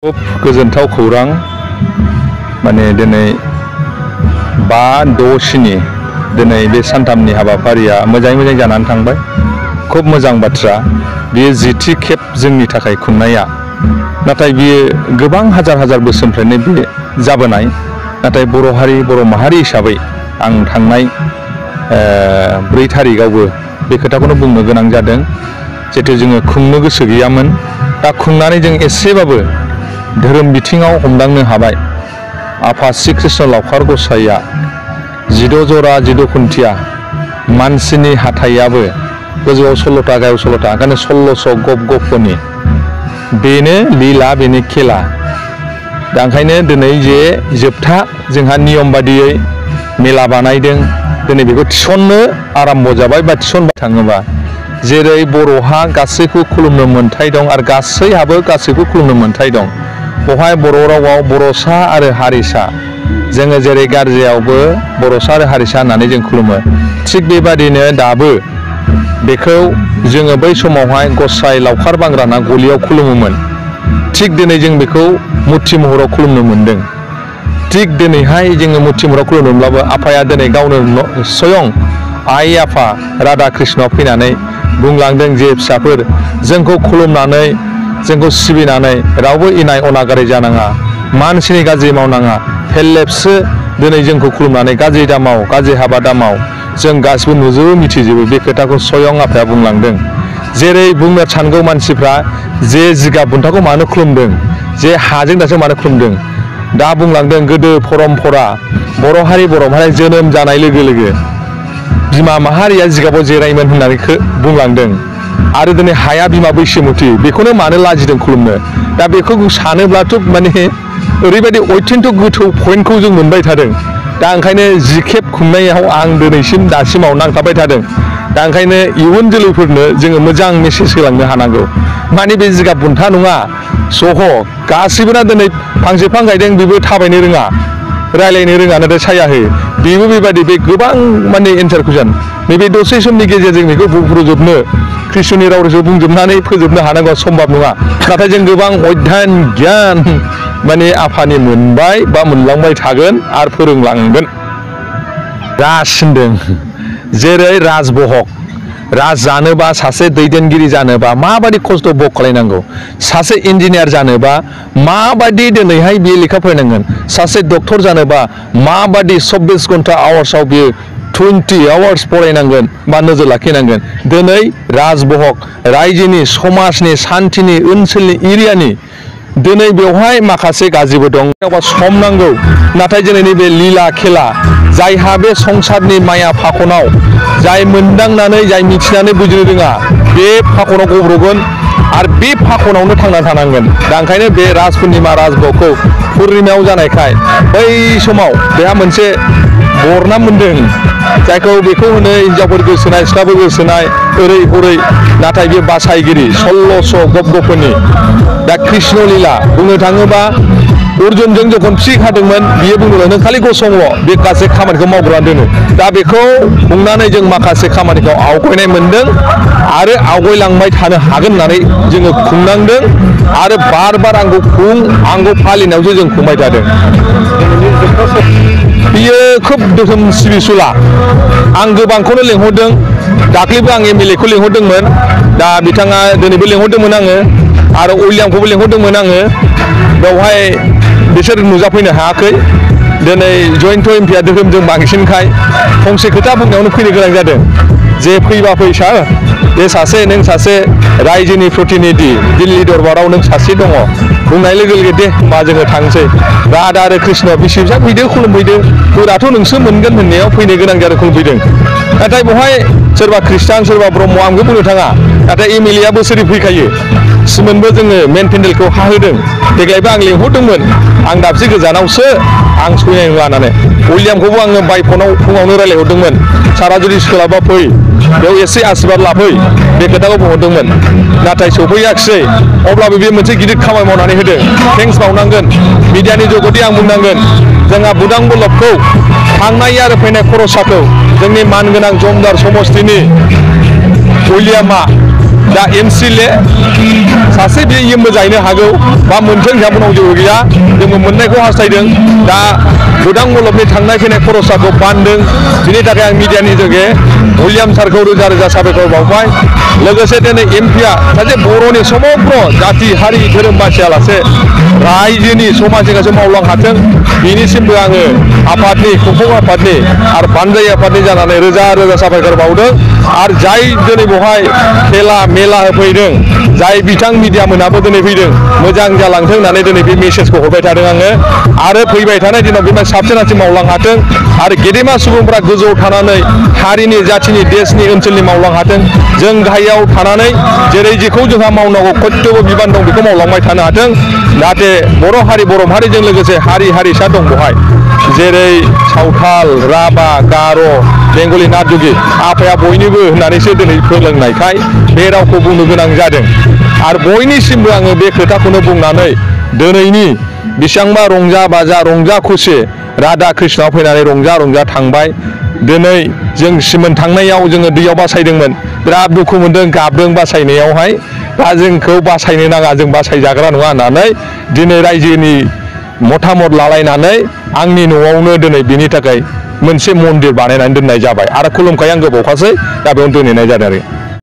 खुब गोजोनथाव खौरां माने दिनै 5-6 दिनै बे सानथामनि हाबाफारिया मोजाङै जानानै थांबाय। खुब मोजां बाथ्रा बेयो 10थि खेब जोंनि थाखाय खुंनाया, नाथाय बेयो गोबां हाजार बोसोरनिफ्रायनो बे जाबोनाय। नाथाय बर' हारि बर' माहारि हिसाबै आं थांनाय 4 थारिखआवबो बे खोथाखौनो बुंनो गोनां जादों, जिहेतु जोङो खुंनो गोसो गैयामोन। दा खुंनानै जों एसेबाबो धोरोम बिथिङाव हमदांनो हाबाय। आफा श्री कृष्ण लावखार गसाइया 16 जरा 16 खुन्थिया, मानसिनि हाथायाबो गोजौआव 16था गाहायाव 16था, ओंखायनो 1600 गप गपनि बेनो लीला बेनो खेला। दा ओंखायनो दिनै जे जोबथा जोंहा नियम बादियै मेला बानायदों, दिनै बेखौ थिसननो आराम्भ जाबाय बा थिसनबाय थाङोबा जेरै बर'हा गासैखौ खुलुमनो मोन्थाय दं आरो गासैहाबो गासैखौ खुलुमनो मोन्थाय दं। बेवहाय बर' रावाव बर'सा आरो हारिसा, जोङो जेरै गारजायावबो बर'सा आरो हारिसा होननानै जों खुलुमो, थिग बेबादिनो दाबो बेखौ जोङो बै समावहाय गसाइ लावखार बांग्राना गलियाव खुलुमोमोन। थिग दिनै जों बेखौ मुर्ति महराव खुलुमनो मोन्दों। थिग दिनैहाय जोङो मुर्ति महराव खुलुमोब्लाबो आफाया दिनै गावनो स्वयं आइ आफा राधा कृष्णआ फैनानै बुंलांदों जे फिसाफोर, जोंखौ खुलुमनानै जोंखौ सिबिनानै रावबो इनाय अनागारि जानाङा, मानसिनि गाज्रि मावनाङा, फेरलेबसो दिनै जोंखौ खुलुमनानै गाज्रि दामाव गाज्रि हाबा दामाव, जों गासिबो नुजोबो मिथिजोबो। बे खोथाखौ स्वयं आफाया बुंलांदों। जेरै बुंनो सानगौ मानसिफ्रा जे जिगाब बुन्थाखौ मानो खुलुमदों, जे हाजों दासो मानो खुलुमदों, दा बुंलांदों गोदो परम्परा बर' हारि बर' माहारि जोनोम जानाय लोगो लोगो बिमा माहारिया जिगाबाव जिरायोमोन होननानै बुंलांदों। आरो दिनै हाया बिमा बैसोमुथि, बेखौनो मानो लाजिदों खुलुमनो। दा बेखौ सानोब्लाथ' माने ओरैबायदि अत्यन्त गोथौ पइन्टखौ जों मोनबाय थादों। दा ओंखायनो 10 खेब खुंनायाव आं दासिमाव नांथाबबाय थादों। दा ओंखायनो इयुन जोलैफोरनो जोङो मोजां मेसेज होलांनो हानांगौ। माने बे जिगाब बुन्था नङा, सह गासिबोना दिनै फांसे बिफां गायदों, बेबो थाबायनो रोङा, रायलायनो रोङा, नाथाय साया होयो। बेबो बेबायदि बे गोबां माने एन्सार कुइसन, नैबे दसे समनि गेजेरजों बेखौ बुंफ्रुजोबनो कृष्णनि रावजों बुंजोबनानै फोजोबनो हानांगौ सम्भब नङा। नाथाय जों गोबां अध्ययन गियान माने आफानि मोनबाय बा मोनलांबाय थागोन आरो फोरोंलांगोन। राज होनदों, जेरै राजबहग, राज जानोबा सासे दैदेनगिरि जानोबा माबायदि खस्थ' भग खालायनांगौ, सासे इन्जिनियार जानोबा माबायदि दिनैहाय बियो लेखा फरायनांगोन, सासे डक्टर जानोबा माबायदि 24 घन्टा आवार्सआव बियो 20 आवार्स फरायनांगोन बा नोजोर लाखिनांगोन। दिनै राजबहग रायजोनि समाजनि सान्थिनि ओनसोलनि एरियानि दिनै बेवहाय माखासे गाज्रिबो दं, सम नांगौ। नाथाय दिनै नैबे लीला खेला, जायहा बे संसारनि माया फाखनाव जाय मोनदांनानै जाय मिथिनानै बुजिनो रोङा, बे फाखनाव गब्र'गोन आरो बे फाखनावनो थांना थानांगोन। दा ओंखायनो बे राज पुर्निमा राजबहगखौ पुर्निमायाव जानायखाय बै समाव बेहा मोनसे बरनाम मोनदों, जायखौ बेखौ होनो हिनजावफोर गोसोनाय सिख्लाफोर गोसोनाय ओरै हरै, नाथाय बे बासायगिरि 1600 गप गपनि। दा कृष्ण लीला बुंनो थाङोबा अर्जुनजों जखन फिक हादोंमोन, बियो बुंदों नों खालि गसंल', बे गासै खामानिखौ मावग्रोनानै दोनो। दा बेखौ बुंनानै जों माखासे खामानिखौ आवगायनाय मोनदों आरो आवगायलांबाय थानो हागोन होननानै जोङो खुंनांदों आरो बार आंखौ फालिनायावसो जों खुंबाय थादों। बियो खोब धोरोम सिबिसुला। आं गोबांखौनो लेंहरदों, दाख्लैबो आं MLA खौ लेंहरदोंमोन, दा बिथाङा दिनैबो लेंहरदोंमोन आङो, आरो उइलियामखौबो लेंहरदोंमोन आङो। बेवहाय बिसोर नुजाफैनो हायाखै। दिनै जयन्त एमपिआ धोरोमजों बांसिनखाय फंसे खोथा बुंनायावनो फैनो गोनां जादों, जे फैबा फै सार, बे नों सासे रायजोनि प्रतिनिधि, दिल्ली दरबाराव नों सासे दङ, बुंनाय लोगो लोगो दे होमबा जोङो थांसै। राधा आरो कृष्ण बिसिबा फैदो खुलुमफैदो, फोराथ' नोंसो मोनगोन होननायाव फैनो गोनां जादों, खुलुमफैदों। नाथाय बेवहाय सोरबा खृष्टान सोरबा ब्रह्म आंबो बुंनो थाङा, नाथाय MLA बोसोरै फैखायो। सिमोनबो जोङो मेन पेन्डेलखौ हाहोदों, देग्लायबो आं लेंहरदोंमोन, आं दाबसे गोजानावसो आं सैनाय नङा होननानै। उइलियामखौबो आङो बाय फनाव फुङावनो रायलायहरदोंमोन, सारा जुदि सोलाबा फै, बेयाव एसे आशीर्बाद लाफै, बे खोथाखौ बुंहरदोंमोन। नाथाय सफैयाखिसै, अब्लाबो बे मोनसे गिदिर खामानि मावनानै होदों, थेंक्स बावनांगोन। मिडियानि जगतै आं बुंनांगोन, जोंहा बुदां बल्लभखौ थांनाय आरो फैनाय खरसाखौ जोंनि मानगोनां जमदार समस्तिनि उइलियामा दा एमसिएलए सासे बे इएमबो जाहैनो हागौ बा मोनथों जामुनाव जेबो गैया जोंबो मोननायखौ हास्थायदों दा गोदां मुलुगनि थांनाय फैनाय खरसाखौ बानदों बिनि थाखाय आं मिडियानि जोगे उइलियाम सारखौ रोजा रोजा साबायखर बावबाय लोगोसे दिनै एमपिआ सासे बर'नि समग्र जाति हारि धोरोम बासियालासे रायजोनि समाजनि गासै मावलां हाथों बिनिसिमबो आङो आफादनि खुंफुं आफादनि आरो बानजाय आफादनि जानानै रोजा रोजा साबायखर बावदों आरो जाय दिनै बेवहाय खेला मेला होफैदों जाय बिथां मिडिया मोनाबो दिनै फैदों मोजां जालांथों होननानै दिनै बे मेसेजखौ हरबाय थादों आङो आरो फैबाय थानाय दिनाव बे साबसिन हामसिन मावलां हाथों आरो गेदेमा सुबुंफ्रा गोजौआव थानानै हारिनि जाथिनि देशनि ओनसोलनि मावलां हाथों जों गाहायाव थानानै जेरै जेखौ जोंहा मावनांगौ खर्तब्य बिबान दं बेखौ मावलांबाय थानो हाथों जाहाथे बर' हारि बर' माहारिजों लोगोसे हारि हारिसा दं बेवहाय जेरै सावथाल राभा गार' बेंगलि नाथजुगि आफाया बयनिबो होननानैसो दिनै फोरोंनायखाय बे रावखौ बुंनो गोनां जादों आरो बयनिसिमबो आङो बे खोथाखौनो बुंनानै दिनैनि बेसेबांबा रंजा बाजा रंजा खुसि राधा कृष्णआव फैनानै रंजा रंजा थांबाय दिनै जों सिमोन थांनायाव जोङो दैयाव बासायदोंमोन बिराद दुखु मोनदों गाबदों बासायनायावहाय दा जोंखौ बासायनो नाङा जों बासायजाग्रा नङा होननानै दिनै रायजोनि मतामत लालायनानै आंनि न'आवनो दिनै बिनि थाखाय मोनसे मन्दिर बानायनानै दोननाय जाबाय आरो खुलुमखायो आं गोबावखासै दा बेयावनो दोनहैनाय जादों आरो